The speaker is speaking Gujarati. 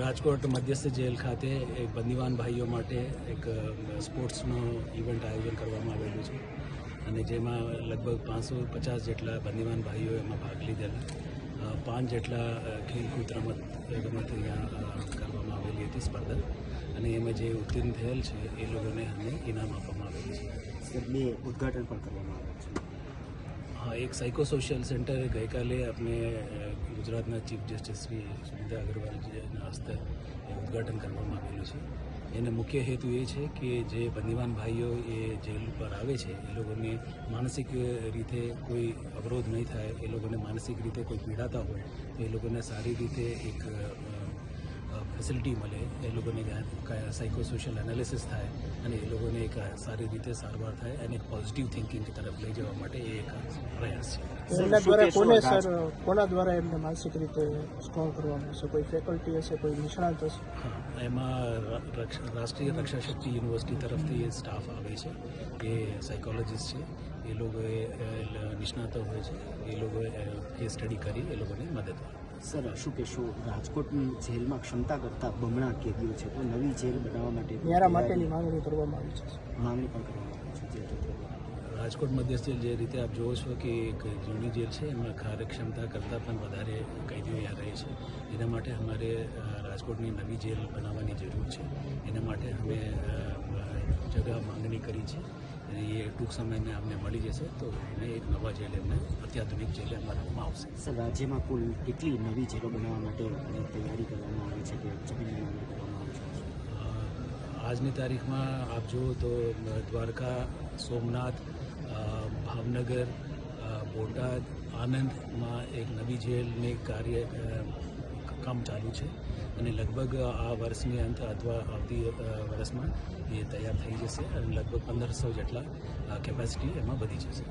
રાજકોટ મધ્યસ્થ જેલ ખાતે એક બંદીવાન ભાઈઓ માટે એક સ્પોર્ટ્સનો ઇવેન્ટ આયોજન કરવામાં આવેલું છે અને જેમાં લગભગ 550 જેટલા બંદીવાન ભાઈઓ એમાં ભાગ લીધેલા 5 જેટલા ખેલકૂદ રમત અહીંયા કરવામાં આવેલી હતી સ્પર્ધા અને એમાં જે ઉત્તીર્ણ થયેલ છે એ લોકોને અમને ઇનામ આપવામાં આવેલું છે. બે ઉદ્ઘાટન પણ કરવામાં આવ્યું છે. હા, એક સાયકો સોશિયલ સેન્ટર ગઈકાલે આપણે ગુજરાતના ચીફ જસ્ટિસ શ્રી સુનિતા અગ્રવાલજીના હસ્તે ઉદ્ઘાટન કરવામાં આવેલું છે. એનો મુખ્ય હેતુ એ છે કે જે બંદીવાન ભાઈઓ એ જેલ પર આવે છે એ લોકોને માનસિક રીતે કોઈ અવરોધ નહીં થાય, એ લોકોને માનસિક રીતે કોઈ પીડાતા હોય તો એ લોકોને સારી રીતે એક ફેસિલિટી મળે, એ લોકોને સાયકો સોશિયલ એનાલિસિસ થાય અને એ લોકોને એક સારી રીતે સારવાર થાય અને એક પોઝિટિવ થિંકિંગ તરફ લઈ જવા માટે એ એક પ્રયાસ છે. કોના દ્વારા એમને માનસિક રીતે સ્ટ્રોંગ કરવાનું હશે? કોઈ ફેકલ્ટી હશે, કોઈ નિષ્ણાત હશે? હા, એમાં રાષ્ટ્રીય રક્ષા શક્તિ યુનિવર્સિટી તરફથી એ સ્ટાફ આવે છે, એ સાયકોલોજીસ્ટ છે, એ લોકોએ નિષ્ણાતો હોય છે, એ લોકોએ એ સ્ટડી કરી એ લોકોને મદદ કરે. સર, શું કહેશો, રાજકોટની જેલમાં ક્ષમતા કરતાં બમણા કેદીઓ છે, તો નવી જેલ બનાવવા માટે ન્યારા માટેની માંગણી કરવામાં આવી છે. માંગણી પણ કરવામાં આવી છે. રાજકોટ મધ્યસ્થ જેલ જે રીતે આપ જોવો છો કે એક જૂની જેલ છે, એમાં કાર્યક્ષમતા કરતાં પણ વધારે કૈદીઓ અહીંયા રહે છે. એના માટે અમારે રાજકોટની નવી જેલ બનાવવાની જરૂર છે. એના માટે અમે જગા માંગણી કરી છે અને એ ટૂંક સમયમાં અમને મળી જશે તો એને એક નવા જેલ એમને અત્યાધુનિક જેલ બનાવવામાં આવશે. સર, રાજ્યમાં કુલ કેટલી નવી જેલો બનાવવા માટે તૈયારી કરવામાં આવી છે કે જમીનની માંગણી કરવામાં આવી છે? આજની તારીખમાં આપ જુઓ તો દ્વારકા, સોમનાથ, ભાવનગર, બોટાદ, આનંદમાં એક નવી જેલની કામ ચાલુ છે અને લગભગ આ વર્ષની અંત અથવા આવતી વર્ષમાં એ તૈયાર થઈ જશે અને લગભગ 1500 જેટલા કેપેસિટી એમાં વધી જશે.